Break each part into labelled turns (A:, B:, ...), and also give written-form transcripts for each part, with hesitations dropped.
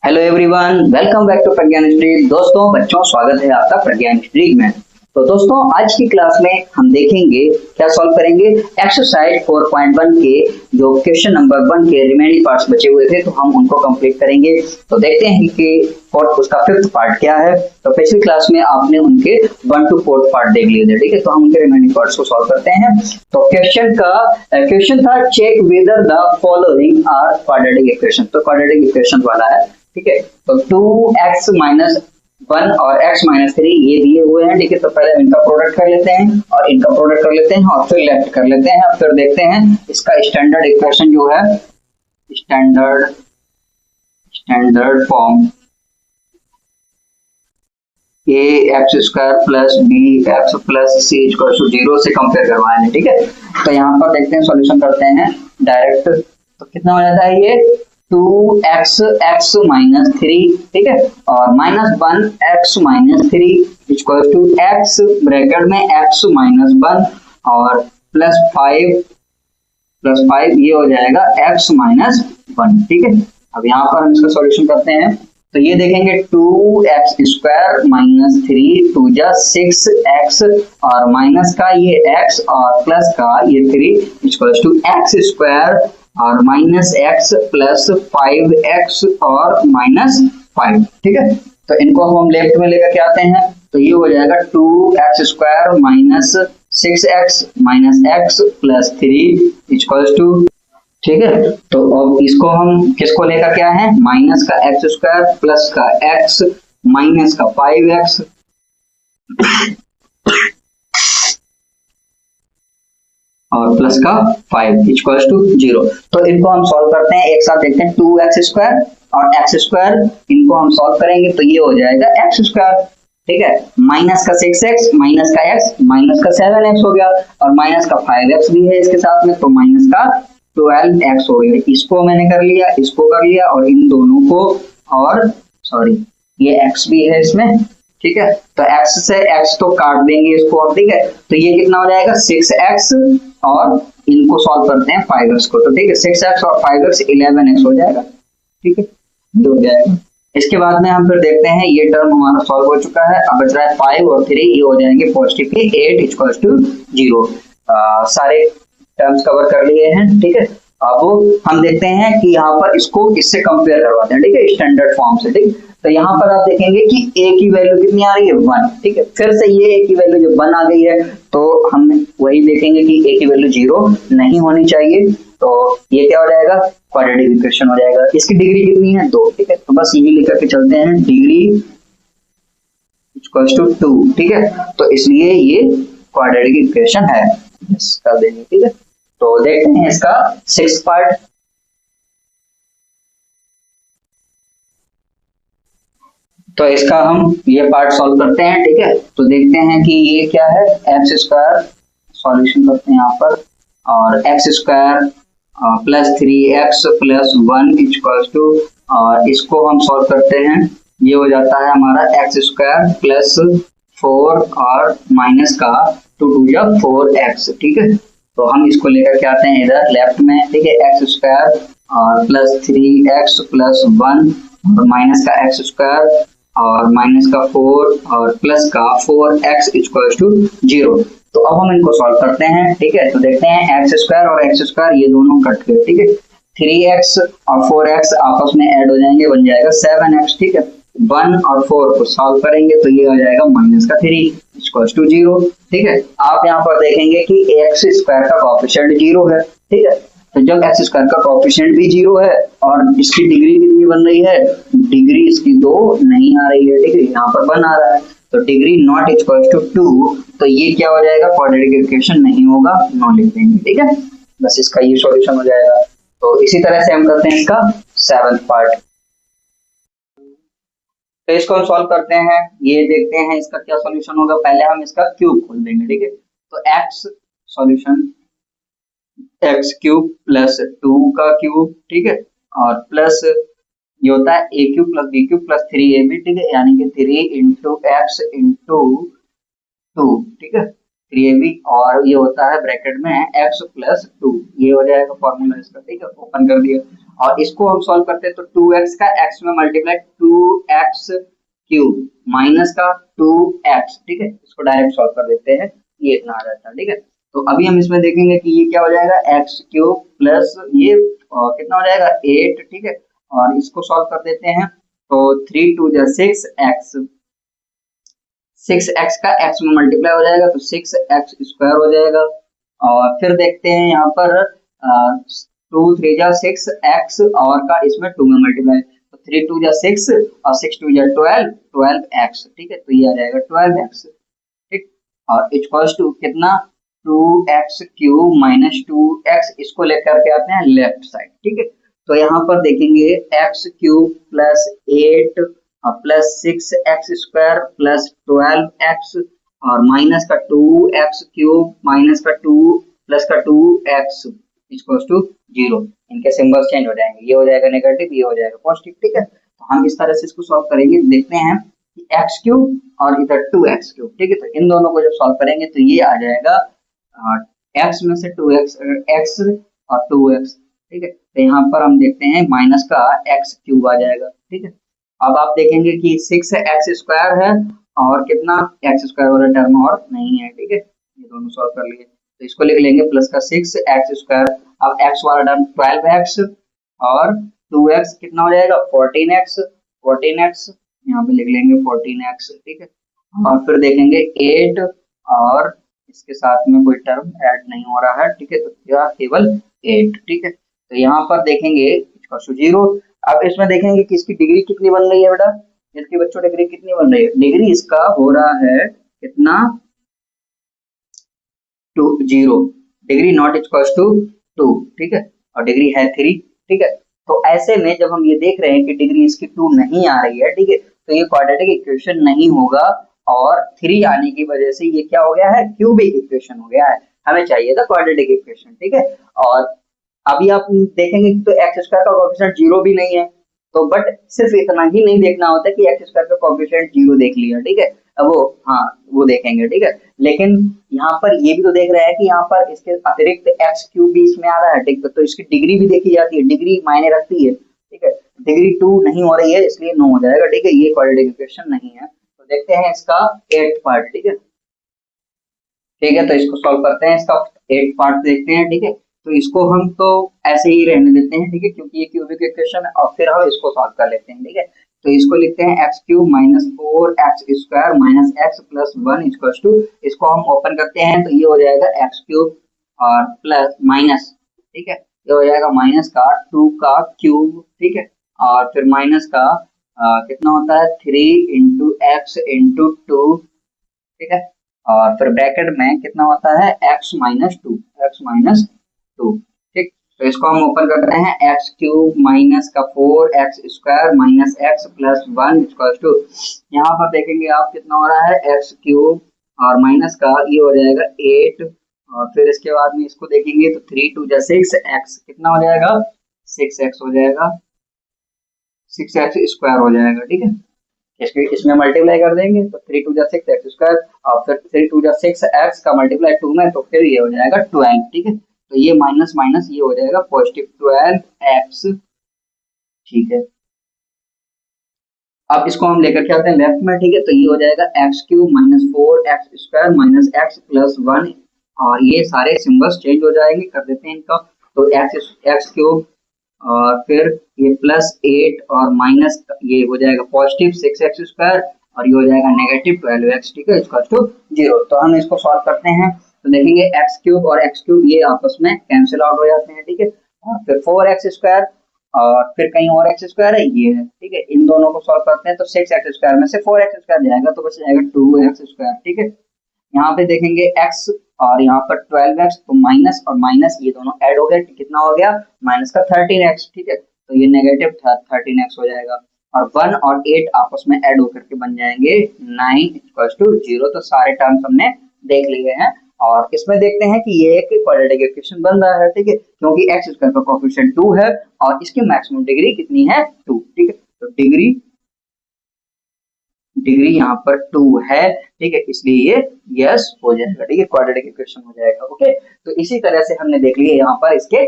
A: Hello everyone, welcome back to Pragyan Street. दोस्तों, बच्चों, स्वागत है आपका प्रज्ञान स्ट्रीट में। तो दोस्तों, आज की क्लास में हम देखेंगे क्या सॉल्व करेंगे एक्सरसाइज 4.1 के जो क्वेश्चन नंबर 1 के रिमेनिंग पार्ट्स बचे हुए थे, तो हम उनको कंप्लीट करेंगे। तो देखते हैं कि और उसका 5th पार्ट क्या है। तो पिछली क्लास में आपने उनके 1 to 4 पार्ट देख लिए थे, ठीक है। तो हम उनके रिमेनिंग पार्ट्स को सॉल्व करते हैं। तो क्वेश्चन था check whether the following are quadratic equation. तो क्वाड्रेटिक इक्वेशन वाला है, ठीक है। तो 2x माइनस 1 और x माइनस 3 ये दिए हुए हैं, ठीक है। तो पहले इनका प्रोडक्ट कर लेते हैं और इनका प्रोडक्ट कर लेते हैं और फिर लेफ्ट कर लेते हैं, फिर देखते हैं इसका स्टैंडर्ड इक्वेशन जो है standard form a x square plus b x plus c equal to 0 से कंपेयर करवाएंगे, ठीक है। तो यहाँ पर देखते हैं, सॉल्यूशन करते हैं डायरेक्ट। तो कितना हो जाता है ये 2x x माइनस 3, ठीक है, और minus 1 x minus 3 equal to x bracket में x माइनस 1 और प्लस 5 ये हो जाएगा x माइनस 1, ठीक है। अब यहाँ पर हम इसका सॉल्यूशन करते हैं। तो ये देखेंगे 2x स्क्वायर माइनस 3 2 जा 6x और माइनस का ये x और प्लस का ये 3 इक्वल टू x स्क्वायर और माइनस x प्लस 5x और माइनस 5, ठीक है। तो इनको हम लेफ्ट में लेकर के आते हैं। तो ये हो जाएगा 2x square minus 6x minus x plus 3 equal to, ठीक है। तो अब इसको हम किसको लेकर क्या है, माइनस का x स्क्वायर प्लस का x माइनस का 5x और प्लस का 5 इक्वल टू 0। तो इनको हम सॉल्व करते हैं, एक साथ देखते हैं 2x स्क्वायर और x स्क्वायर, इनको हम सॉल्व करेंगे तो ये हो जाएगा x स्क्वायर, ठीक है, माइनस का 6x माइनस का x माइनस का 7x हो गया और माइनस का 5x भी है इसके साथ में, तो माइनस का 12x हो गया। इसको मैंने कर लिया, इसको कर लिया और इन दोनों को, और सॉरी ये x भी है इसमें, ठीक है। तो x से x तो काट देंगे इसको अब, ठीक है। तो ये कितना हो जाएगा 6x और इनको सॉल्व करते हैं 5x को, तो ठीक है 6x और 5x 11x हो जाएगा, ठीक है, ये हो जाएगा। इसके बाद में हम फिर देखते हैं ये टर्म हमारा सॉल्व हो चुका है। अब बच रहा है 5 और 3, ये हो जाएंगे पॉजिटिव के 8 इक्वल टू 0। सारे टर्म्स कवर कर लिए हैं, ठीक है। अब हम देखते हैं कि यहाँ पर इसको इससे कंपेयर करवाते हैं, ठीक है, स्टैंडर्ड फॉर्म से, ठीक। तो यहाँ पर आप देखेंगे कि a की वैल्यू कितनी आ रही है 1, ठीक है। फिर से ये a की वैल्यू जब 1 आ गई है तो हम वही देखेंगे कि a की वैल्यू 0 नहीं होनी चाहिए। तो ये क्या हो जाएगा, क्वाड्रेटिक इक्वेशन हो जाएगा। इसकी डिग्री कितनी है 2, ठीक है। तो बस यही लेकर के चलते हैं, डिग्री इक्वल टू 2, ठीक है। तो इसलिए ये क्वाड्रेटिक इक्वेशन है, कर देंगे, ठीक है। तो देखते हैं इसका 6th पार्ट। तो इसका हम ये पार्ट सॉल्व करते हैं, ठीक है। तो देखते हैं कि ये क्या है, एक्स स्क्वायर, सॉल्यूशन करते हैं यहाँ पर, और x square plus 3x plus 1 equal to, और इसको हम सॉल्व करते हैं, ये हो जाता है हमारा एक्स स्क्वायर प्लस 4 और माइनस का 2 2 जा 4x, ठीक है। तो हम इसको लेकर के आते हैं इधर लेफ्ट में, ठीक है, एक्स स्क्वायर और प्लस 3x प्लस 1 और माइनस का एक्स स्क्वायर और माइनस का 4 और प्लस का 4x इक्वल टू 0। तो अब हम इनको सॉल्व करते हैं, ठीक है। तो देखते हैं एक्स स्क्वायर और एक्स स्क्वायर ये दोनों कट गए, ठीक है। 3x और 4x आपस में ऐड हो जाएंगे, बन जाएगा 7x, ठीक है। 1 और 4 को सॉल्व करेंगे तो ये आ जाएगा माइनस का 3 इक्वल टू 0, ठीक है। आप यहाँ पर देखेंगे कि एक्स स्क्वायर का कोएफिशिएंट 0 है, ठीक है। तो जब एक्स स्क्वायर का कोएफिशिएंट भी 0 है और इसकी डिग्री कितनी बन रही है, डिग्री इसकी 2 नहीं आ रही है, ठीक है, यहाँ पर 1 आ रहा है, तो डिग्री नॉट इक्वल टू 2, तो ये क्या हो जाएगा, क्वाड्रेटिक इक्वेशन नहीं होगा, नो लिख देंगे, ठीक है। बस इसका ये सॉल्यूशन हो जाएगा। तो इसी तरह से हम करते हैं इसका 7th पार्ट। तो इसको हम सॉल्व करते हैं, ये देखते हैं इसका क्या सॉल्यूशन होगा। पहले हम इसका क्यूब खोल देंगे, ठीक है। तो x solution x cube plus 2 का क्यूब, ठीक है, और प्लस ये होता है a cube plus b cube plus 3ab, ठीक है, यानी कि 3 इंटू एक्स इंटू 2, ठीक है, 3ab, और ये होता है ब्रैकेट में x प्लस 2, ये हो जाएगा फॉर्मूला इसका, ठीक है, ओपन कर दिया। और इसको हम सॉल्व करते हैं तो 2x का x में मल्टीप्लाई 2x क्यूब माइनस का 2x, ठीक है, इसको डायरेक्ट सॉल्व कर देते हैं, ये इतना आ जाता है, ठीक है। तो अभी हम इसमें देखेंगे कि ये क्या हो जाएगा, x क्यूब प्लस ये कितना हो जाएगा 8, ठीक है, और इसको सॉल्व कर देते हैं तो 3 2 जा 6x, 6x का x में मल्टीप्लाई हो जाएगा तो 6x स्क्वायर हो जाएगा। और फिर देखते हैं यहाँ पर 2 3 जा 6x और का इसमें 2 में मल्टीप्लाई, तो 3 2 जा 6 और 6 2 जा 12x, ठीक है, तो ये आ जाएगा 12x, ठीक। और इक्वल्स टू कितना 2x क्यूब माइनस 2x, इसको लेकर के आते हैं लेफ्ट साइड, ठीक है। तो यहाँ पर देखेंगे x cube plus 8 plus 6x square plus 12x और माइनस का 2x क्यूब माइनस का 2 प्लस का 2x इक्वल्स टू 0। इनके सिंबल्स चेंज हो जाएंगे, ये हो जाएगा नेगेटिव, ये हो जाएगा पॉजिटिव, ठीक है। तो हम इस तरह से इसको सॉल्व करेंगे, देखते हैं कि x क्यूब और इधर 2x क्यूब, ठीक है। तो इन दोनों को जब सॉल्व करेंगे तो ये आ जाएगा x में से 2x x और 2x, ठीक है। तो यहाँ पर हम देखते हैं माइनस का x क्यूब आ जाएगा, ठीक है। अब आप देखेंगे कि 6x स्क्वायर है और कितना x स्क्वायर वाला टर्म और नहीं है, ठीक है, ये दोनों सॉल्व कर लिए, तो इसको लिख लेंगे प्लस का 6x स्क्वायर, अब x वाला टर्म 12x और 2x कितना हो जाएगा 14x, यहाँ पे लिख लेंगे 14x, ठीक है। और फिर देखेंगे 8 और इसके साथ में कोई टर्म ऐड नहीं हो रहा है, ठीक है, तो यह केवल 8, ठीक है। तो यहाँ पर देखेंगे इसका 0। अब इसमें देखेंगे कि इसकी डिग्री कितनी बन रही है बेटा, इसकी बच्चों डिग्री कितनी बन रही है, डिग्री इसका हो रहा है कितना 0, डिग्री नॉट इक्वल्स टू 2, ठीक है, और डिग्री है 3, ठीक है। तो ऐसे में जब हम ये देख रहे हैं कि डिग्री इसकी 2 नहीं आ रही है, ठीक है, तो ये क्वाड्रेटिक इक्वेशन नहीं होगा और 3 आने की वजह से ये क्या हो गया है, क्यूबिक इक्वेशन हो गया है, हमें चाहिए था क्वाड्रेटिक इक्वेशन, ठीक है। और अभी आप देखेंगे कि तो एक्स स्क्वायर का कोएफिशिएंट 0 भी नहीं है, तो बट सिर्फ इतना ही नहीं देखना होता कि एक्स स्क्वायर का कोएफिशिएंट 0 देख लिया, ठीक है, अब वो देखेंगे, ठीक है। लेकिन यहाँ पर ये भी तो देख रहे हैं कि यहाँ पर इसके अतिरिक्त एक्स क्यूब भी इसमें आ रहा है, ठीक है, तो इसकी डिग्री भी देखी जाती है, डिग्री मायने रखती है, ठीक है। डिग्री 2 नहीं हो रही है इसलिए 9 हो जाएगा, ठीक है, ये क्वाड्रेटिक इक्वेशन नहीं है। तो देखते हैं इसका 8th पार्ट, ठीक है, ठीक है, तो इसको सॉल्व करते हैं, इसका 8th पार्ट देखते हैं, ठीक है। तो इसको हम तो ऐसे ही रहने देते हैं, ठीक है, क्योंकि ये क्यूबिक इक्वेशन है, और फिर हम इसको सॉल्व कर लेते हैं, ठीक है। तो इसको लिखते हैं x cube minus 4x square minus x plus 1 equals to, इसको हम ओपन करते हैं तो ये हो जाएगा x क्यूब और प्लस माइनस, ठीक है, ये हो जाएगा माइनस का 2 का क्यूब, ठीक है, और फिर माइनस का कितना होता है 3 इंटू एक्स इंटू 2, ठीक है, और फिर ब्रैकेट में कितना होता है x माइनस 2, ठीक। तो इसको हम ओपन करते हैं x क्यूब माइनस का 4x square minus x plus 1 equals to, यहाँ पर देखेंगे आप कितना हो रहा है x क्यूब और माइनस का ये हो जाएगा 8, और फिर इसके बाद में इसको देखेंगे तो 3 2 जा 6x कितना हो जाएगा 6x हो जाएगा, 6x स्क्वायर हो जाएगा, ठीक है। इसमें मल्टीप्लाई कर देंगे तो 3 2 जा 6x स्क्वायर और फिर 3 2 जा 6x का मल्टीप्लाई 2 में, तो फिर ये हो जाएगा 12, ठीक है। तो ये माइनस माइनस ये हो जाएगा पॉजिटिव 12x, ठीक है। अब इसको हम लेकर के आते हैं लेफ्ट में, ठीक है, तो ये हो जाएगा x cube minus 4x square minus x plus 1, और ये सारे सिंबल्स चेंज हो जाएंगे, कर देते हैं इनका, तो x क्यूब और फिर ये प्लस 8 और माइनस ये हो जाएगा पॉजिटिव 6x स्क्वायर और ये हो जाएगा नेगेटिव 12x, ठीक है, इक्वल टू 0। तो हम इसको सॉल्व करते हैं तो देखेंगे x क्यूब और x क्यूब ये आपस में कैंसिल आउट हो जाते हैं, ठीक है, और फिर 4x स्क्वायर और फिर कहीं और x स्क्वायर है ये है, ठीक है, इन दोनों को सॉल्व करते हैं तो 6x स्क्वायर में से 4x स्क्वायर जाएगा तो बच जाएगा 2x स्क्वायर, ठीक है। यहाँ पे देखेंगे x और यहाँ पर 12x, तो माइनस और माइनस ये दोनों ऐड हो गए, कितना हो गया माइनस का 13x, ठीक है, तो ये नेगेटिव 13x हो जाएगा, और 1 और 8 आपस में ऐड होकर के बन जाएंगे 9 इक्वल्स टू 0। तो सारे टर्म्स हमने देख लिए हैं और इसमें देखते हैं कि ये एक क्वाड्रेटिक इक्वेशन बन रहा है, ठीक है, क्योंकि x स्क्वायर का कोएफिशिएंट 2 है और इसकी मैक्सिमम डिग्री कितनी है 2, ठीक है, तो डिग्री यहाँ पर 2 है, ठीक है, इसलिए ये यस हो जाएगा, ठीक है, क्वाड्रेटिक इक्वेशन हो जाएगा, ओके। तो इसी तरह से हमने देख लिया यहाँ पर इसके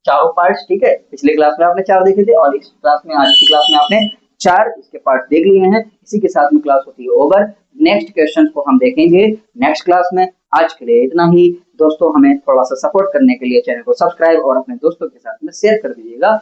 A: चारों पार्ट्स, ठीक है। पिछले क्लास में आपने 4 देखे थे और इस क्लास में, आज की क्लास में आपने 4 इसके पार्ट देख लिए हैं। इसी के साथ में क्लास होती है ओवर। नेक्स्ट क्वेश्चन को हम देखेंगे नेक्स्ट क्लास में। आज के लिए इतना ही दोस्तों। हमें थोड़ा सा सपोर्ट करने के लिए चैनल को सब्सक्राइब और अपने दोस्तों के साथ में शेयर कर दीजिएगा।